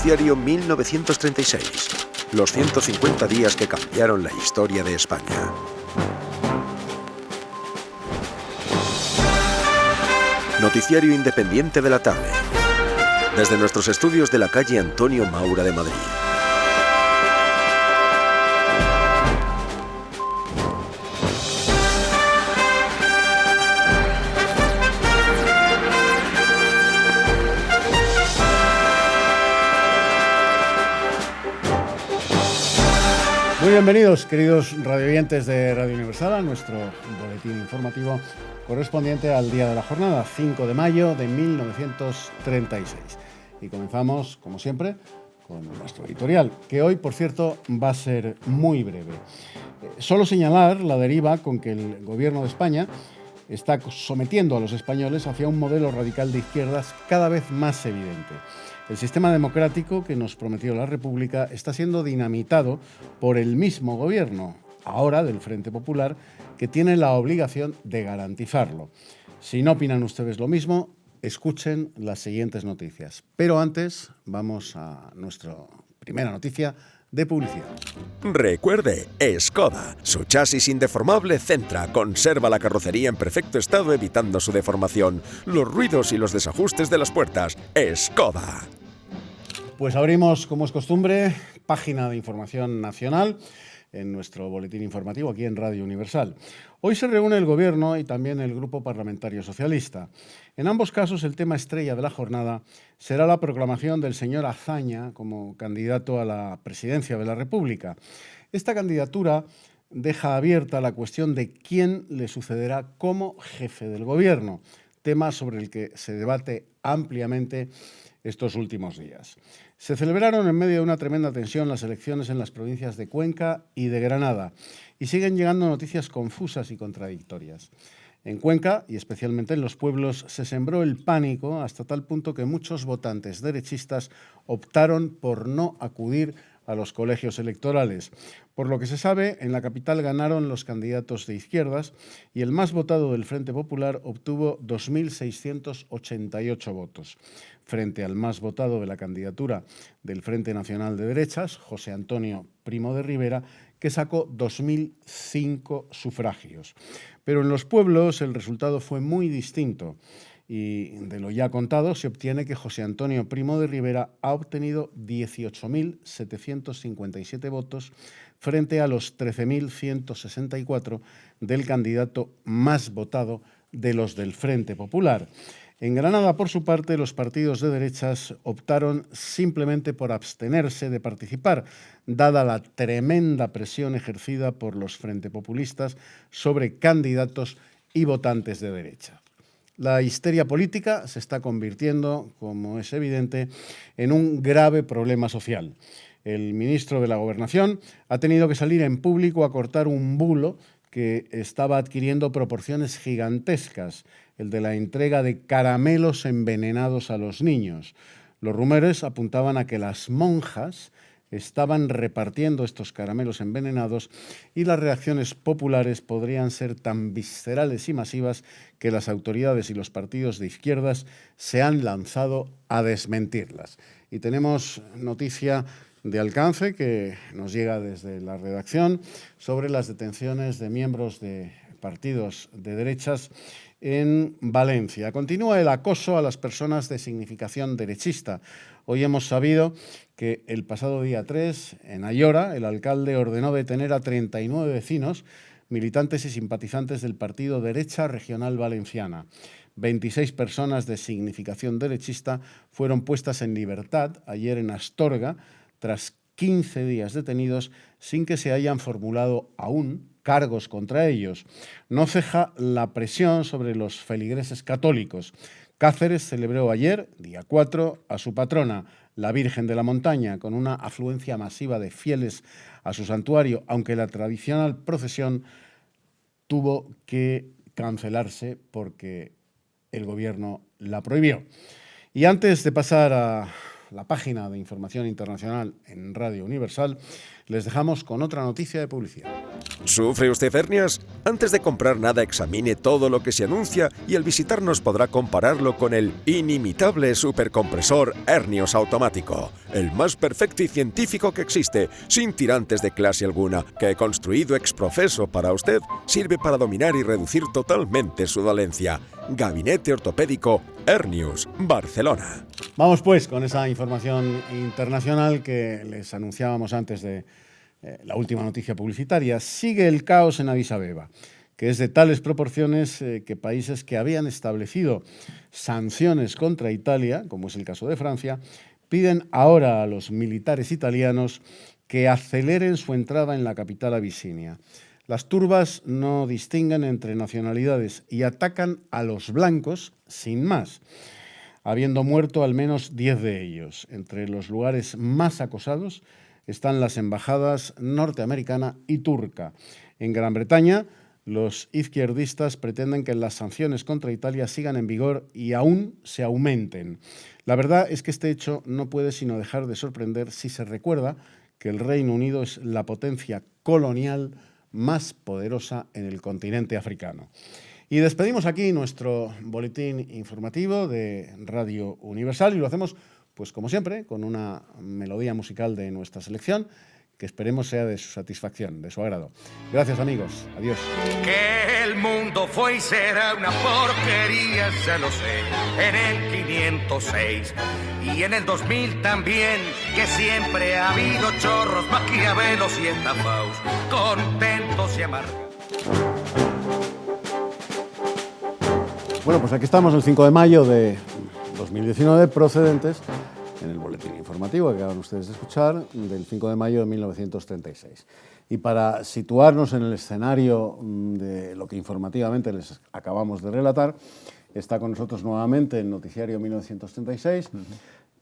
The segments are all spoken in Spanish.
Noticiario 1936. Los 150 días que cambiaron la historia de España. Noticiario independiente de la tarde. Desde nuestros estudios de la calle Antonio Maura de Madrid. Muy bienvenidos, queridos radioyentes de Radio Universal, a nuestro boletín informativo correspondiente al día de la jornada, 5 de mayo de 1936. Y comenzamos, como siempre, con nuestro editorial, que hoy, por cierto, va a ser muy breve. Solo señalar la deriva con que el gobierno de España está sometiendo a los españoles hacia un modelo radical de izquierdas cada vez más evidente. El sistema democrático que nos prometió la República está siendo dinamitado por el mismo gobierno, ahora del Frente Popular, que tiene la obligación de garantizarlo. Si no opinan ustedes lo mismo, escuchen las siguientes noticias. Pero antes, vamos a nuestra primera noticia de publicidad. Recuerde, Skoda. Su chasis indeformable Centra conserva la carrocería en perfecto estado, evitando su deformación, los ruidos y los desajustes de las puertas. Skoda. Pues abrimos, como es costumbre, página de información nacional en nuestro boletín informativo aquí en Radio Universal. Hoy se reúne el Gobierno y también el Grupo Parlamentario Socialista. En ambos casos, el tema estrella de la jornada será la proclamación del señor Azaña como candidato a la presidencia de la República. Esta candidatura deja abierta la cuestión de quién le sucederá como jefe del Gobierno, tema sobre el que se debate ampliamente estos últimos días. Se celebraron en medio de una tremenda tensión las elecciones en las provincias de Cuenca y de Granada y siguen llegando noticias confusas y contradictorias. En Cuenca, y especialmente en los pueblos, se sembró el pánico hasta tal punto que muchos votantes derechistas optaron por no acudir a los colegios electorales. Por lo que se sabe, en la capital ganaron los candidatos de izquierdas y el más votado del Frente Popular obtuvo 2.688 votos, frente al más votado de la candidatura del Frente Nacional de Derechas, José Antonio Primo de Rivera, que sacó 2.005 sufragios. Pero en los pueblos el resultado fue muy distinto. Y de lo ya contado se obtiene que José Antonio Primo de Rivera ha obtenido 18.757 votos frente a los 13.164 del candidato más votado de los del Frente Popular. En Granada, por su parte, los partidos de derechas optaron simplemente por abstenerse de participar, dada la tremenda presión ejercida por los Frente Populistas sobre candidatos y votantes de derecha. La histeria política se está convirtiendo, como es evidente, en un grave problema social. El ministro de la Gobernación ha tenido que salir en público a cortar un bulo que estaba adquiriendo proporciones gigantescas, el de la entrega de caramelos envenenados a los niños. Los rumores apuntaban a que las monjas estaban repartiendo estos caramelos envenenados y las reacciones populares podrían ser tan viscerales y masivas que las autoridades y los partidos de izquierdas se han lanzado a desmentirlas. Y tenemos noticia de alcance que nos llega desde la redacción sobre las detenciones de miembros de partidos de derechas en Valencia. Continúa el acoso a las personas de significación derechista. Hoy hemos sabido que el pasado día 3, en Ayora, el alcalde ordenó detener a 39 vecinos, militantes y simpatizantes del partido Derecha Regional Valenciana. 26 personas de significación derechista fueron puestas en libertad ayer en Astorga, tras 15 días detenidos, sin que se hayan formulado aún cargos contra ellos. No ceja la presión sobre los feligreses católicos. Cáceres celebró ayer, día 4, a su patrona, la Virgen de la Montaña, con una afluencia masiva de fieles a su santuario, aunque la tradicional procesión tuvo que cancelarse porque el gobierno la prohibió. Y antes de pasar a la página de información internacional en Radio Universal, les dejamos con otra noticia de publicidad. ¿Sufre usted hernias? Antes de comprar nada, examine todo lo que se anuncia y al visitarnos podrá compararlo con el inimitable supercompresor Hernios automático, el más perfecto y científico que existe, sin tirantes de clase alguna, que construido ex profeso para usted, sirve para dominar y reducir totalmente su dolencia. Gabinete Ortopédico Hernios, Barcelona. Vamos pues con esa información internacional que les anunciábamos antes de la última noticia publicitaria. Sigue el caos en Addis Abeba, que es de tales proporciones que países que habían establecido sanciones contra Italia, como es el caso de Francia, piden ahora a los militares italianos que aceleren su entrada en la capital abisinia. Las turbas no distinguen entre nacionalidades y atacan a los blancos sin más, habiendo muerto al menos 10 de ellos. Entre los lugares más acosados están las embajadas norteamericana y turca. En Gran Bretaña, los izquierdistas pretenden que las sanciones contra Italia sigan en vigor y aún se aumenten. La verdad es que este hecho no puede sino dejar de sorprender si se recuerda que el Reino Unido es la potencia colonial más poderosa en el continente africano. Y despedimos aquí nuestro boletín informativo de Radio Universal y lo hacemos, pues como siempre, con una melodía musical de nuestra selección que esperemos sea de su satisfacción, de su agrado. Gracias, amigos. Adiós. Que el mundo fue y será una porquería, ya lo sé, en el 506 y en el 2000 también, que siempre ha habido chorros, maquiavelos y estafaos, contentos y amargados. Bueno, pues aquí estamos el 5 de mayo de 2019, procedentes en el boletín informativo que acaban ustedes de escuchar, del 5 de mayo de 1936. Y para situarnos en el escenario de lo que informativamente les acabamos de relatar, está con nosotros nuevamente en Noticiario 1936,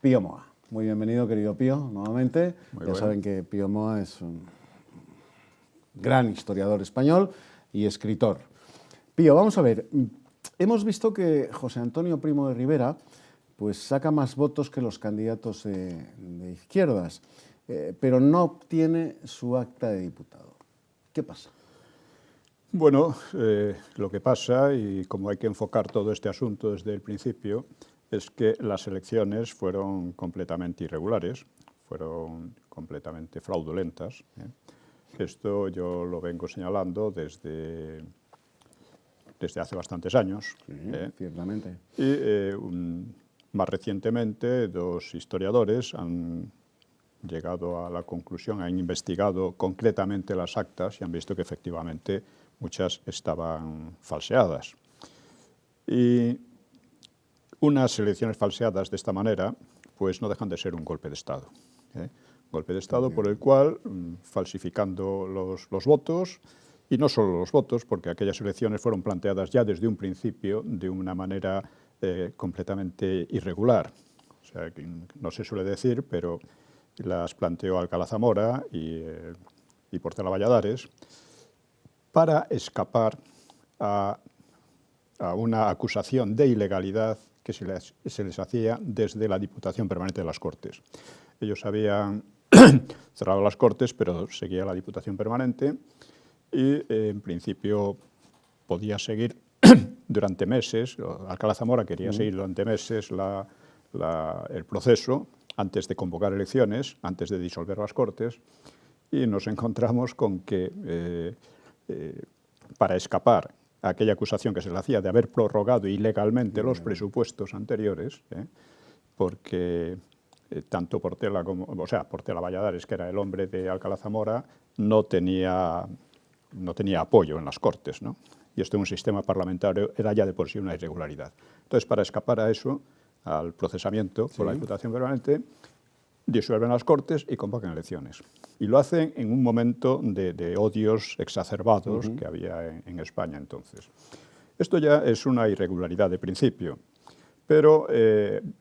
Pío Moa. Muy bienvenido, querido Pío, nuevamente. Ya saben que Pío Moa es un gran historiador español y escritor. Pío, vamos a ver, hemos visto que José Antonio Primo de Rivera pues saca más votos que los candidatos de izquierdas, pero no obtiene su acta de diputado. ¿Qué pasa? Bueno, lo que pasa, y como hay que enfocar todo este asunto desde el principio, es que las elecciones fueron completamente irregulares, fueron completamente fraudulentas. Esto yo lo vengo señalando desde hace bastantes años. Sí, ciertamente. Y más recientemente, dos historiadores han llegado a la conclusión, han investigado concretamente las actas y han visto que efectivamente muchas estaban falseadas. Y unas elecciones falseadas de esta manera, pues no dejan de ser un golpe de Estado. Golpe de Estado por el cual, falsificando los votos, y no solo los votos, porque aquellas elecciones fueron planteadas ya desde un principio de una manera completamente irregular. O sea, que no se suele decir, pero las planteó Alcalá Zamora y Portela Valladares para escapar a una acusación de ilegalidad que se les hacía desde la Diputación Permanente de las Cortes. Ellos habían cerrado las Cortes, pero seguía la Diputación Permanente y en principio podía seguir durante meses. Alcalá Zamora quería seguir durante meses el proceso antes de convocar elecciones, antes de disolver las Cortes, y nos encontramos con que para escapar a aquella acusación que se le hacía de haber prorrogado ilegalmente los presupuestos anteriores, porque tanto Portela Portela Valladares, que era el hombre de Alcalá Zamora, no tenía apoyo en las Cortes, ¿no? Y esto en un sistema parlamentario era ya de por sí una irregularidad. Entonces, para escapar a eso, al procesamiento por la Diputación Permanente, disuelven las Cortes y convocan elecciones. Y lo hacen en un momento de odios exacerbados que había en España entonces. Esto ya es una irregularidad de principio, pero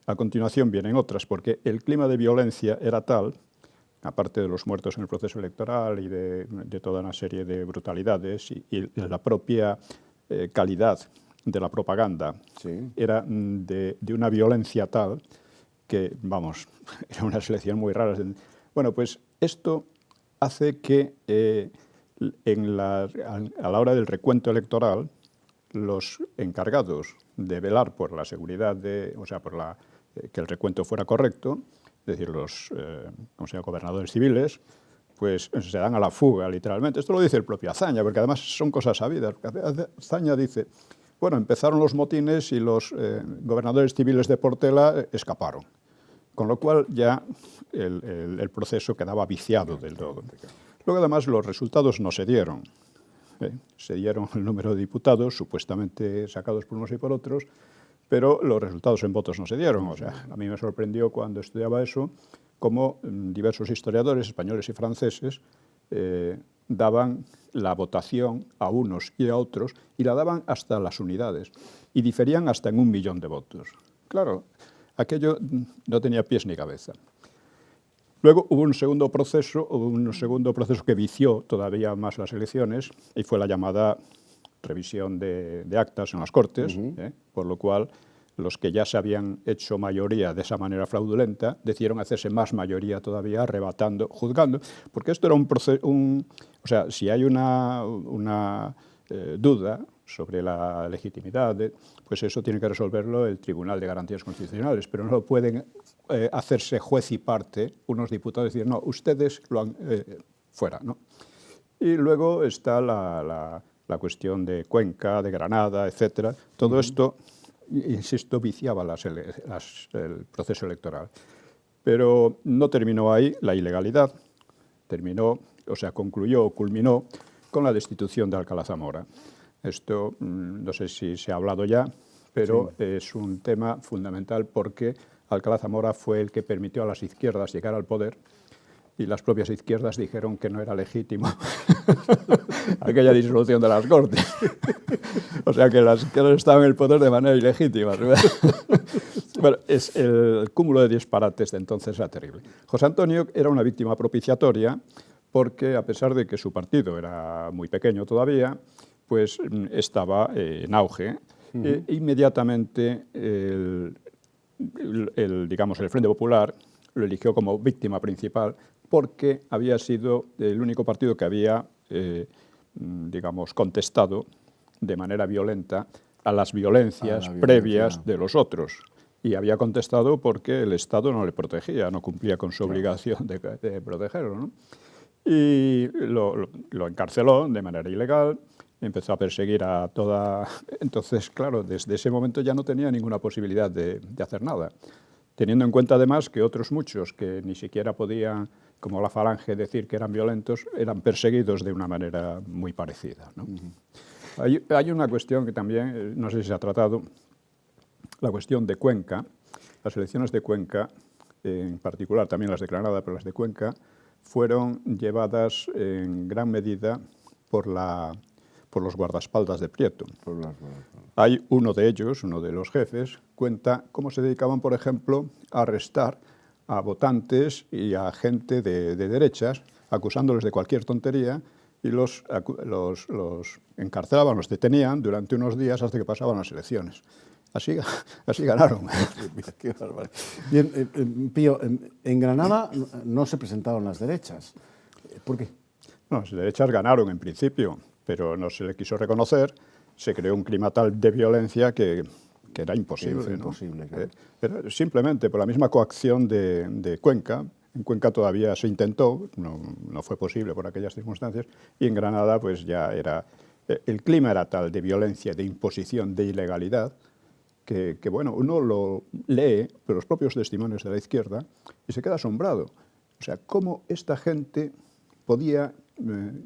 a continuación vienen otras, porque el clima de violencia era tal, aparte de los muertos en el proceso electoral y de toda una serie de brutalidades y la propia calidad de la propaganda, era de una violencia tal que, vamos, era una selección muy rara. Bueno, pues esto hace que a la hora del recuento electoral, los encargados de velar por la seguridad, que el recuento fuera correcto, es decir, los gobernadores civiles, pues se dan a la fuga, literalmente. Esto lo dice el propio Azaña, porque además son cosas sabidas. Azaña dice, bueno, empezaron los motines y los gobernadores civiles de Portela escaparon, con lo cual ya el proceso quedaba viciado del todo. Luego, además, los resultados no se dieron. Se dieron el número de diputados, supuestamente sacados por unos y por otros, pero los resultados en votos no se dieron. O sea, a mí me sorprendió cuando estudiaba eso, cómo diversos historiadores españoles y franceses daban la votación a unos y a otros, y la daban hasta las unidades, y diferían hasta en 1 millón de votos. Claro, aquello no tenía pies ni cabeza. Luego hubo un segundo proceso que vició todavía más las elecciones, y fue la llamada revisión de actas en las Cortes, por lo cual los que ya se habían hecho mayoría de esa manera fraudulenta decidieron hacerse más mayoría todavía, arrebatando, juzgando, porque esto era un proceso, o sea, si hay una duda sobre la legitimidad, pues eso tiene que resolverlo el Tribunal de Garantías Constitucionales, pero no pueden hacerse juez y parte unos diputados y decir, no, ustedes lo han fuera, ¿no? Y luego está la cuestión de Cuenca, de Granada, etcétera. Todo esto, insisto, viciaba el proceso electoral. Pero no terminó ahí la ilegalidad, concluyó o culminó con la destitución de Alcalá Zamora. Esto no sé si se ha hablado ya, pero sí, es un tema fundamental porque Alcalá Zamora fue el que permitió a las izquierdas llegar al poder, y las propias izquierdas dijeron que no era legítimo aquella disolución de las Cortes. O sea que las izquierdas estaban en el poder de manera ilegítima. Bueno, el cúmulo de disparates de entonces era terrible. José Antonio era una víctima propiciatoria porque, a pesar de que su partido era muy pequeño todavía, pues estaba en auge. Inmediatamente el Frente Popular lo eligió como víctima principal porque había sido el único partido que había, contestado de manera violenta a las violencias previas de los otros. Y había contestado porque el Estado no le protegía, no cumplía con su obligación de protegerlo, ¿no? Y lo encarceló de manera ilegal, empezó a perseguir a toda... Entonces, claro, desde ese momento ya no tenía ninguna posibilidad de hacer nada. Teniendo en cuenta además que otros muchos que ni siquiera podían, como la Falange, decir que eran violentos, eran perseguidos de una manera muy parecida, ¿no? Hay una cuestión que también, no sé si se ha tratado, la cuestión de Cuenca. Las elecciones de Cuenca, en particular también las de Granada, pero las de Cuenca, fueron llevadas en gran medida por los guardaespaldas de Prieto. Hay uno de ellos, uno de los jefes, cuenta cómo se dedicaban, por ejemplo, a arrestar a votantes y a gente de derechas, acusándoles de cualquier tontería, y los encarcelaban, los detenían durante unos días hasta que pasaban las elecciones. Así ganaron. Qué barbaridad. Bien, Pío, en Granada no se presentaron las derechas. ¿Por qué? No, las derechas ganaron en principio, pero no se le quiso reconocer, se creó un clima tal de violencia que era imposible. Sí, imposible, claro. Pero simplemente por la misma coacción de Cuenca. En Cuenca todavía se intentó, no fue posible por aquellas circunstancias, y en Granada pues ya era... El clima era tal de violencia, de imposición, de ilegalidad, que bueno, uno lo lee los propios testimonios de la izquierda y se queda asombrado. O sea, cómo esta gente podía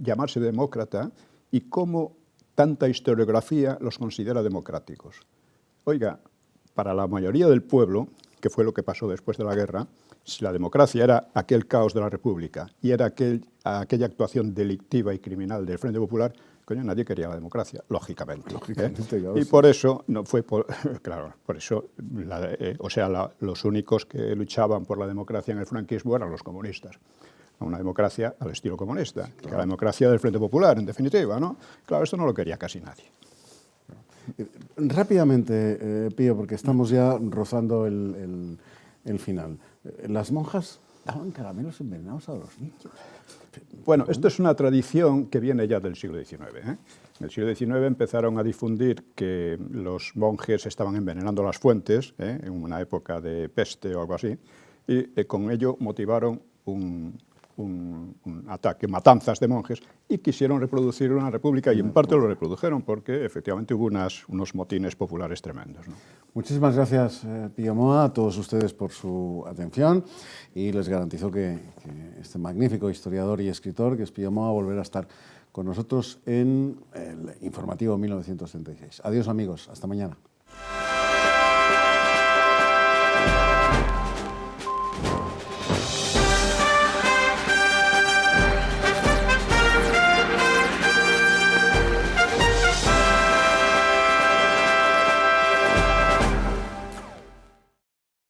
llamarse demócrata y cómo tanta historiografía los considera democráticos. Oiga, para la mayoría del pueblo, que fue lo que pasó después de la guerra, si la democracia era aquel caos de la República y era aquella actuación delictiva y criminal del Frente Popular, coño, nadie quería la democracia, lógicamente. Y por eso, por eso, los únicos que luchaban por la democracia en el franquismo eran los comunistas. Una democracia al estilo comunista, que era la democracia del Frente Popular, en definitiva, ¿no? Claro, esto no lo quería casi nadie. Rápidamente, Pío, porque estamos ya rozando el final. Las monjas daban caramelos envenenados a los niños. Bueno, esto es una tradición que viene ya del siglo XIX. En el siglo XIX empezaron a difundir que los monjes estaban envenenando las fuentes, en una época de peste o algo así, y con ello motivaron un ataque, matanzas de monjes, y quisieron reproducir una república, y en parte lo reprodujeron porque efectivamente hubo unos motines populares tremendos, ¿no? Muchísimas gracias, Pío Moa, a todos ustedes por su atención, y les garantizo que este magnífico historiador y escritor, que es Pío Moa, volverá a estar con nosotros en el informativo 1936. Adiós, amigos, hasta mañana.